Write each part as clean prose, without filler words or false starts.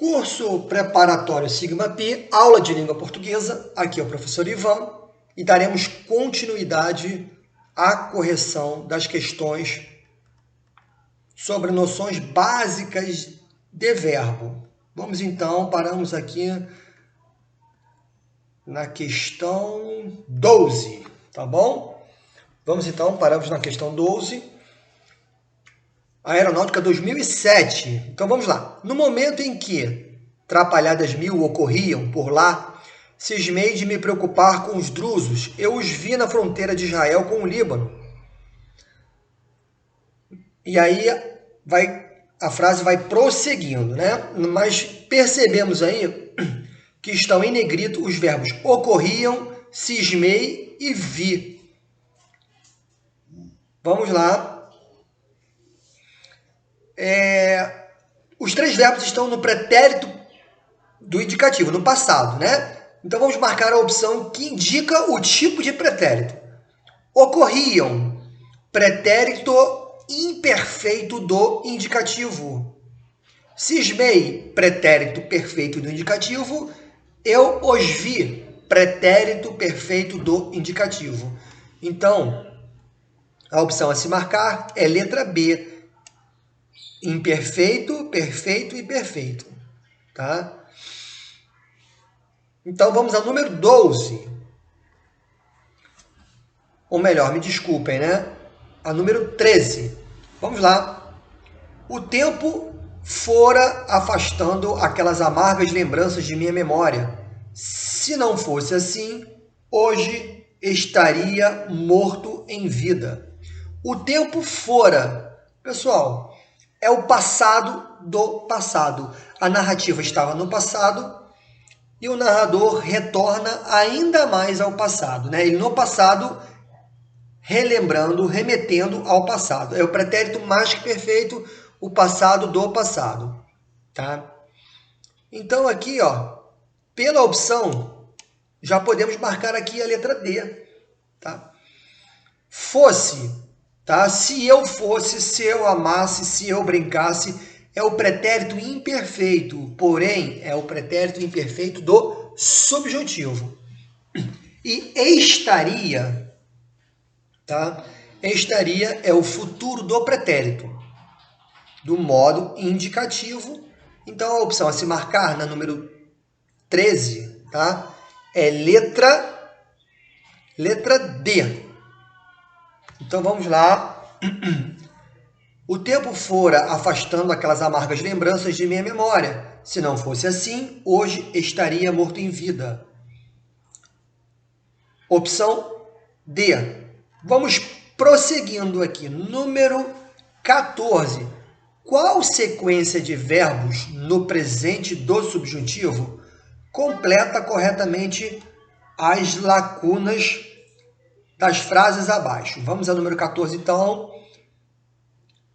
Curso preparatório Sigma Pi, aula de língua portuguesa. Aqui é o professor Ivan e daremos continuidade à correção das questões sobre noções básicas de verbo. Vamos então, paramos aqui na questão 12, tá bom? Vamos então, paramos na questão 12. Aeronáutica 2007. Então vamos lá. No momento em que trapalhadas mil ocorriam por lá, cismei de me preocupar com os drusos. Eu os vi na fronteira de Israel com o Líbano. E aí a frase vai prosseguindo, né? Mas percebemos aí que estão em negrito os verbos ocorriam, cismei e vi. Vamos lá. Os três verbos estão no pretérito do indicativo, no passado, né? Então vamos marcar a opção que indica o tipo de pretérito. Ocorriam, pretérito imperfeito do indicativo. Cismei, pretérito perfeito do indicativo. Eu os vi, pretérito perfeito do indicativo. Então, a opção a se marcar é letra B. Imperfeito, perfeito e perfeito. Tá? Então, vamos ao número 12. Ou melhor, me desculpem, né? A número 13. Vamos lá. O tempo fora afastando aquelas amargas lembranças de minha memória. Se não fosse assim, hoje estaria morto em vida. O tempo fora. Pessoal, é o passado do passado. A narrativa estava no passado e o narrador retorna ainda mais ao passado, né? Ele no passado, relembrando, remetendo ao passado. É o pretérito mais que perfeito, o passado do passado, tá? Então aqui, ó, pela opção, já podemos marcar aqui a letra D, tá? Fosse, tá? Se eu fosse, se eu amasse, se eu brincasse, é o pretérito imperfeito, porém, é o pretérito imperfeito do subjuntivo. E estaria, tá? Estaria é o futuro do pretérito, do modo indicativo. Então, a opção a se marcar na número 13, tá? É letra D. Então, vamos lá. O tempo fora afastando aquelas amargas lembranças de minha memória. Se não fosse assim, hoje estaria morto em vida. Opção D. Vamos prosseguindo aqui. Número 14. Qual sequência de verbos no presente do subjuntivo completa corretamente as lacunas das frases abaixo? Vamos ao número 14, então.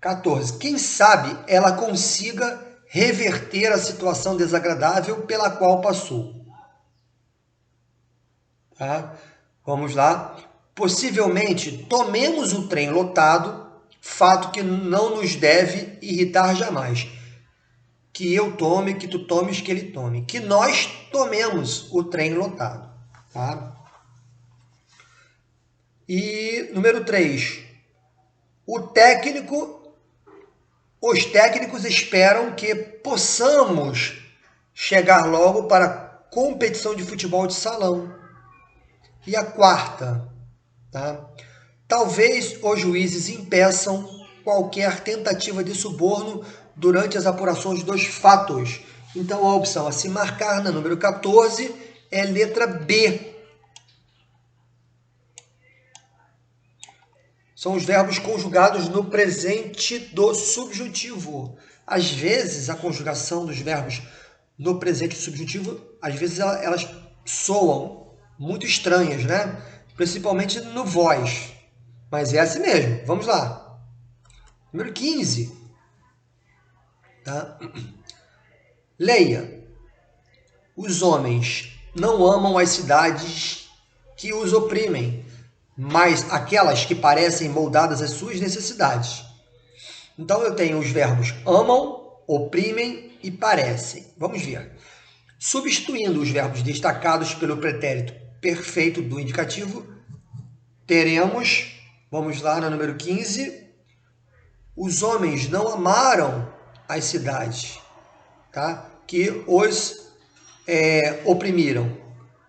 14. Quem sabe ela consiga reverter a situação desagradável pela qual passou. Tá? Vamos lá. Possivelmente tomemos o trem lotado, fato que não nos deve irritar jamais. Que eu tome, que tu tomes, que ele tome. Que nós tomemos o trem lotado. Tá? E número 3. Os técnicos esperam que possamos chegar logo para a competição de futebol de salão. E a quarta, tá? Talvez os juízes impeçam qualquer tentativa de suborno durante as apurações dos fatos. Então, a opção a se marcar na número 14 é letra B. São os verbos conjugados no presente do subjuntivo. Às vezes, a conjugação dos verbos no presente do subjuntivo, às vezes elas soam muito estranhas, né? Principalmente no vós. Mas é assim mesmo. Vamos lá. Número 15. Tá? Leia. Os homens não amam as cidades que os oprimem, mas aquelas que parecem moldadas às suas necessidades. Então, eu tenho os verbos amam, oprimem e parecem. Vamos ver. Substituindo os verbos destacados pelo pretérito perfeito do indicativo, teremos, vamos lá na número 15, os homens não amaram as cidades, tá? Que os oprimiram,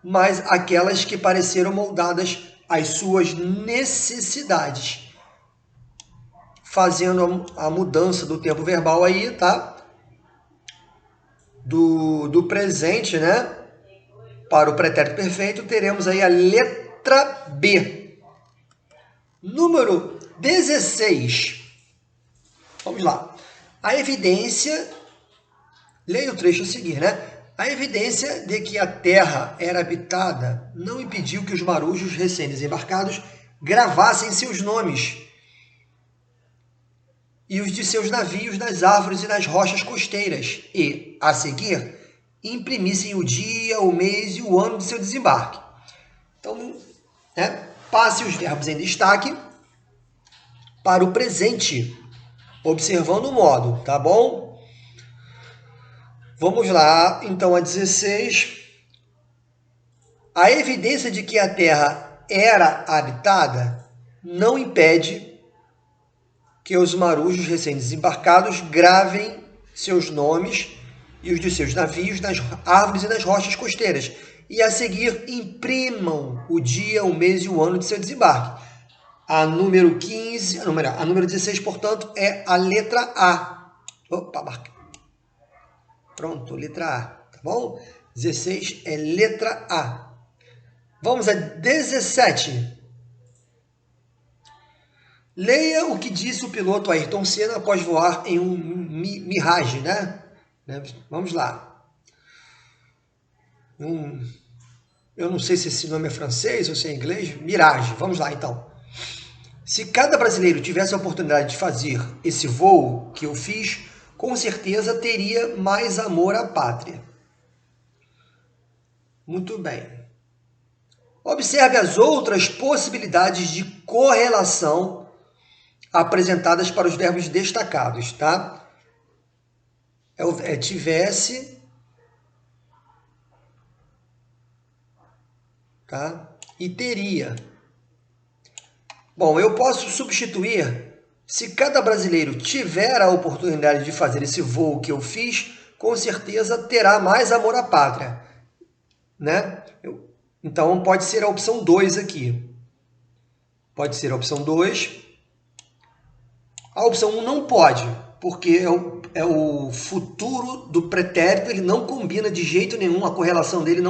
mas aquelas que pareceram moldadas às suas necessidades, fazendo a mudança do tempo verbal aí, tá? Do presente, né? Para o pretérito perfeito, teremos aí a letra B. Número 16. Vamos lá. A evidência, leia o trecho a seguir, né? A evidência de que a terra era habitada não impediu que os marujos recém-desembarcados gravassem seus nomes e os de seus navios nas árvores e nas rochas costeiras e, a seguir, imprimissem o dia, o mês e o ano de seu desembarque. Então, passe os verbos em destaque para o presente, observando o modo, tá bom? Vamos lá, então, a 16. A evidência de que a Terra era habitada não impede que os marujos recém-desembarcados gravem seus nomes e os de seus navios nas árvores e nas rochas costeiras, e a seguir imprimam o dia, o mês e o ano de seu desembarque. A número 15, a número 16, portanto, é a letra A. Opa, marca. Pronto, letra A, tá bom? 16 é letra A. Vamos a 17. Leia o que disse o piloto Ayrton Senna após voar em um Mirage, né? Vamos lá. Eu não sei se esse nome é francês ou se é inglês. Mirage, vamos lá então. Se cada brasileiro tivesse a oportunidade de fazer esse voo que eu fiz, com certeza teria mais amor à pátria. Muito bem. Observe as outras possibilidades de correlação apresentadas para os verbos destacados, tá? Tivesse, tá? E teria. Bom, eu posso substituir, se cada brasileiro tiver a oportunidade de fazer esse voo que eu fiz, com certeza terá mais amor à pátria, né? Então, pode ser a opção 2 aqui. Pode ser a opção 2. A opção 1 não pode, porque é o futuro do pretérito, ele não combina de jeito nenhum, a correlação dele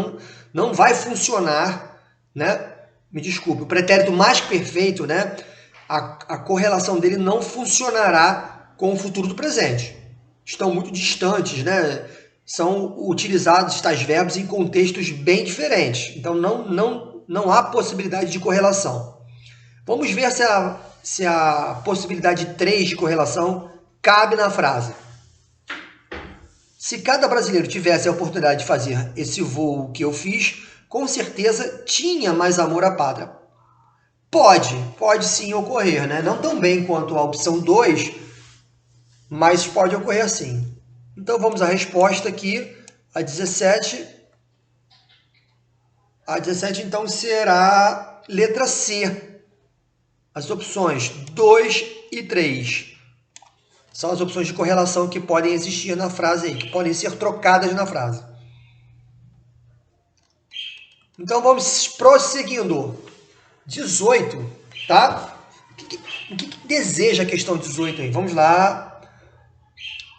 não vai funcionar, né? Me desculpe, o pretérito mais que perfeito, né? A correlação dele não funcionará com o futuro do presente. Estão muito distantes, né? São utilizados tais verbos em contextos bem diferentes. Então, não há possibilidade de correlação. Vamos ver se a possibilidade 3 de correlação cabe na frase. Se cada brasileiro tivesse a oportunidade de fazer esse voo que eu fiz, com certeza tinha mais amor à pátria. Pode sim ocorrer, né? Não tão bem quanto a opção 2, mas pode ocorrer sim. Então vamos à resposta aqui, a 17. A 17 então será letra C. As opções 2 e 3 são as opções de correlação que podem existir na frase aí, que podem ser trocadas na frase. Então vamos prosseguindo. 18, tá? O que deseja a questão 18 aí? Vamos lá.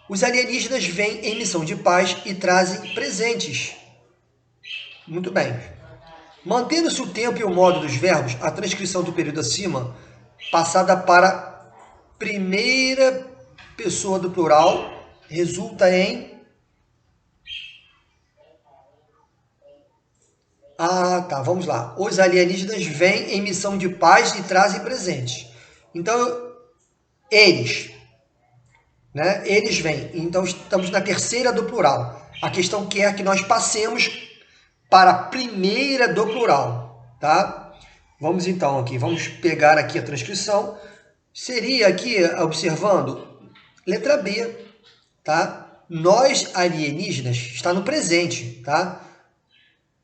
Os alienígenas vêm em missão de paz e trazem presentes. Muito bem. Mantendo-se o tempo e o modo dos verbos, a transcrição do período acima, passada para primeira pessoa do plural, resulta em... Vamos lá. Os alienígenas vêm em missão de paz e trazem presentes. Então, eles, né? Eles vêm. Então, estamos na terceira do plural. A questão quer que nós passemos para a primeira do plural, tá? Vamos então aqui, vamos pegar aqui a transcrição. Seria aqui, observando, letra B. tá? Nós alienígenas está no presente, tá?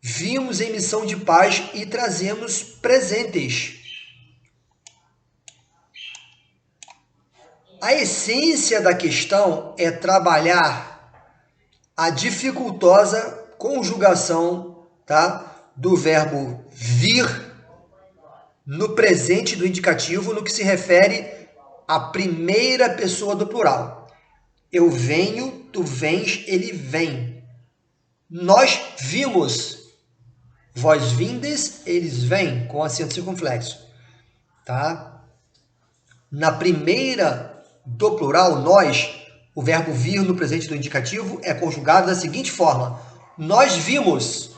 Vimos em missão de paz e trazemos presentes. A essência da questão é trabalhar a dificultosa conjugação, tá, do verbo vir no presente do indicativo no que se refere à primeira pessoa do plural. Eu venho, tu vens, ele vem. Nós vimos. Vós vindes, eles vêm, com acento circunflexo. Tá? Na primeira do plural, nós, o verbo vir no presente do indicativo é conjugado da seguinte forma. Nós vimos,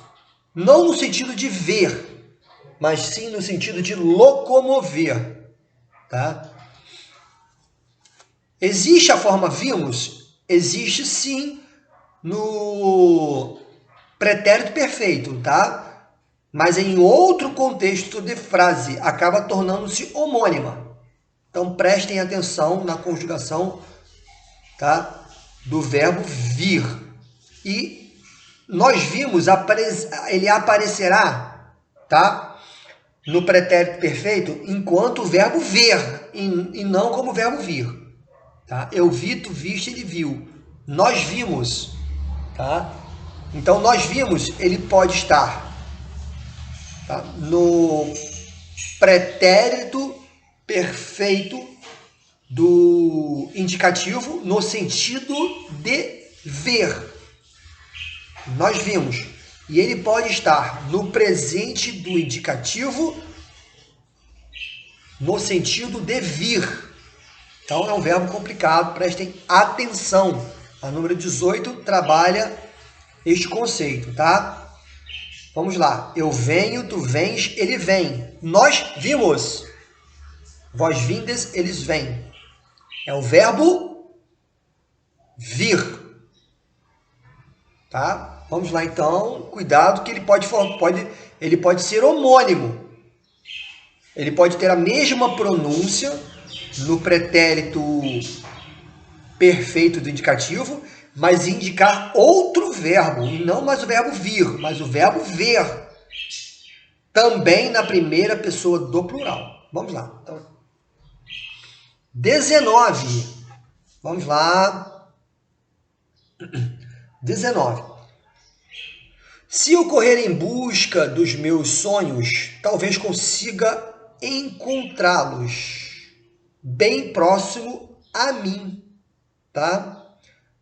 não no sentido de ver, mas sim no sentido de locomover. Tá? Existe a forma vimos? Existe sim no pretérito perfeito, tá? Mas em outro contexto de frase acaba tornando-se homônima. Então prestem atenção na conjugação, tá, do verbo vir. E nós vimos, ele aparecerá, tá, no pretérito perfeito enquanto o verbo ver e não como verbo vir. Tá? Eu vi, tu viste, ele viu. Nós vimos. Tá? Então nós vimos, ele pode estar, tá, no pretérito perfeito do indicativo no sentido de ver. Nós vimos. E ele pode estar no presente do indicativo no sentido de vir. Então é um verbo complicado, prestem atenção. A número 18 trabalha este conceito, tá? Vamos lá. Eu venho, tu vens, ele vem. Nós vimos. Vós vindes, eles vêm. É o verbo vir. Tá? Vamos lá então. Cuidado que ele pode ser homônimo. Ele pode ter a mesma pronúncia no pretérito perfeito do indicativo, mas indicar outro verbo, e não mais o verbo vir, mas o verbo ver, também na primeira pessoa do plural. Vamos lá. Então, 19. Vamos lá. 19. Se eu correr em busca dos meus sonhos, talvez consiga encontrá-los bem próximo a mim, tá?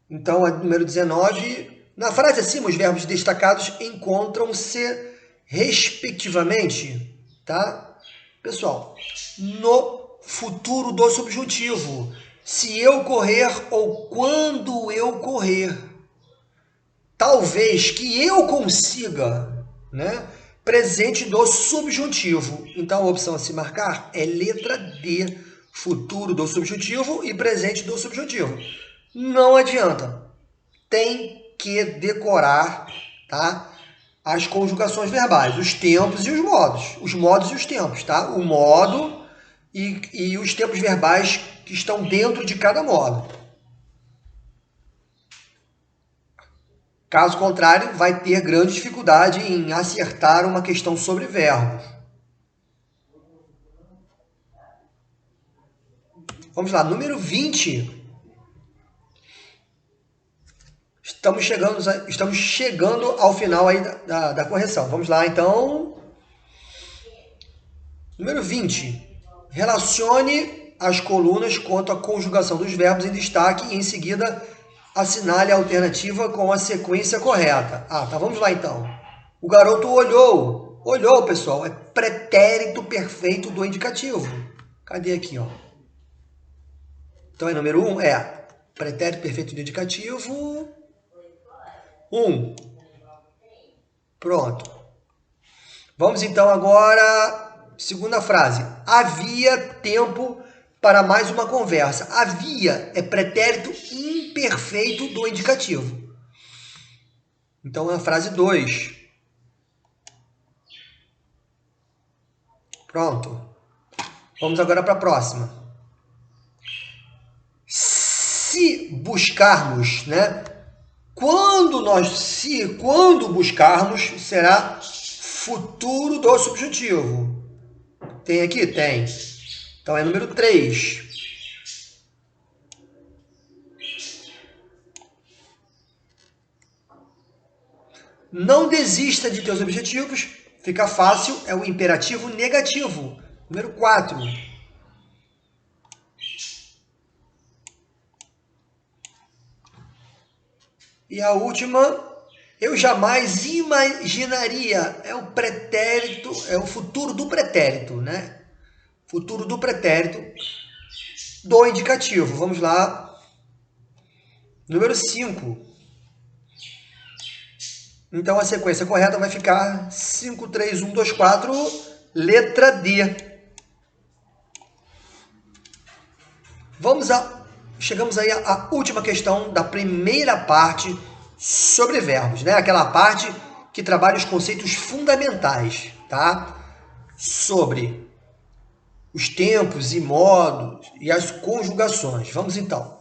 Então, a número 19, na frase acima, os verbos destacados encontram-se respectivamente, tá? Pessoal, no futuro do subjuntivo, se eu correr ou quando eu correr, talvez que eu consiga, né? Presente do subjuntivo. Então, a opção a se marcar é letra D, futuro do subjuntivo e presente do subjuntivo. Não adianta. Tem que decorar, tá, as conjugações verbais, os tempos e os modos. Os modos e os tempos, tá? O modo e os tempos verbais que estão dentro de cada modo. Caso contrário, vai ter grande dificuldade em acertar uma questão sobre verbos. Vamos lá, número 20. Estamos chegando ao final aí da correção. Vamos lá, então. Número 20. Relacione as colunas quanto à conjugação dos verbos em destaque e, em seguida, assinale a alternativa com a sequência correta. Ah, tá, vamos lá então. O garoto olhou. Olhou, pessoal, é pretérito perfeito do indicativo. Cadê aqui, ó? Então, é número 1, é pretérito perfeito do indicativo. 1. Pronto. Vamos então agora, segunda frase. Havia tempo para mais uma conversa. Havia é pretérito imperfeito do indicativo. Então, é a frase 2. Pronto. Vamos agora para a próxima. se buscarmos, né? Quando buscarmos, será futuro do subjuntivo. Tem aqui? Tem. Então é número 3. Não desista de teus objetivos. Fica fácil, é o imperativo negativo. Número 4. E a última, eu jamais imaginaria, é o pretérito, é o futuro do pretérito, né? Futuro do pretérito do indicativo. Vamos lá. Número 5. Então a sequência correta vai ficar 5, 3, 1, 2, 4, letra D. Chegamos aí à última questão da primeira parte sobre verbos, né? Aquela parte que trabalha os conceitos fundamentais, tá? Sobre os tempos e modos e as conjugações. Vamos então.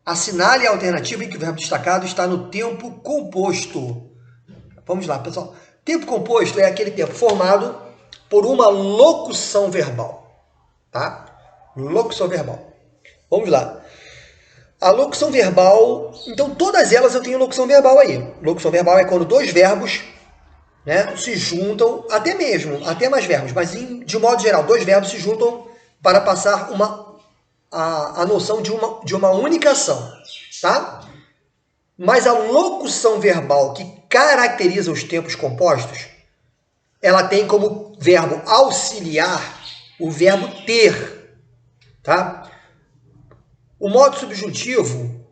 Assinale a alternativa em que o verbo destacado está no tempo composto. Vamos lá, pessoal. Tempo composto é aquele tempo formado por uma locução verbal, tá? Locução verbal. Vamos lá. A locução verbal, então todas elas eu tenho locução verbal aí. Locução verbal é quando dois verbos, né, se juntam, até mais verbos, mas de modo geral, dois verbos se juntam para passar a noção de uma única ação, tá? Mas a locução verbal que caracteriza os tempos compostos, ela tem como verbo auxiliar o verbo ter, tá? O modo subjuntivo,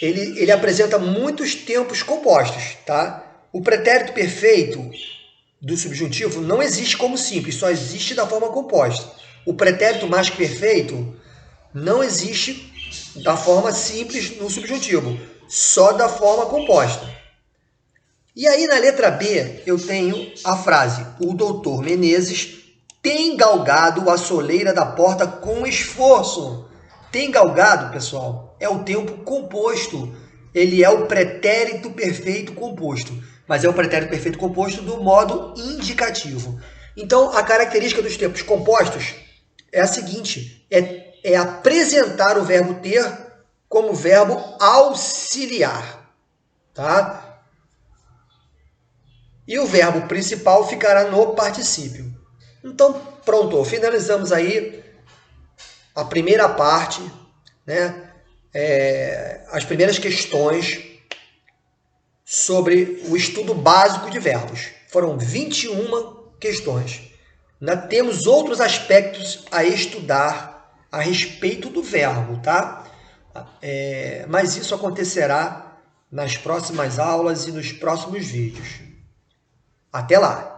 ele apresenta muitos tempos compostos, tá? O pretérito perfeito do subjuntivo não existe como simples, só existe da forma composta. O pretérito mais que perfeito não existe da forma simples no subjuntivo, só da forma composta. E aí na letra B eu tenho a frase: o doutor Menezes tem galgado a soleira da porta com esforço. Tem galgado, pessoal, é o tempo composto. Ele é o pretérito perfeito composto, mas é o pretérito perfeito composto do modo indicativo. Então, a característica dos tempos compostos é a seguinte, é apresentar o verbo ter como verbo auxiliar, tá? E o verbo principal ficará no particípio. Então, pronto, finalizamos aí a primeira parte, né? As primeiras questões sobre o estudo básico de verbos. Foram 21 questões. Ainda temos outros aspectos a estudar a respeito do verbo, tá? Mas isso acontecerá nas próximas aulas e nos próximos vídeos. Até lá!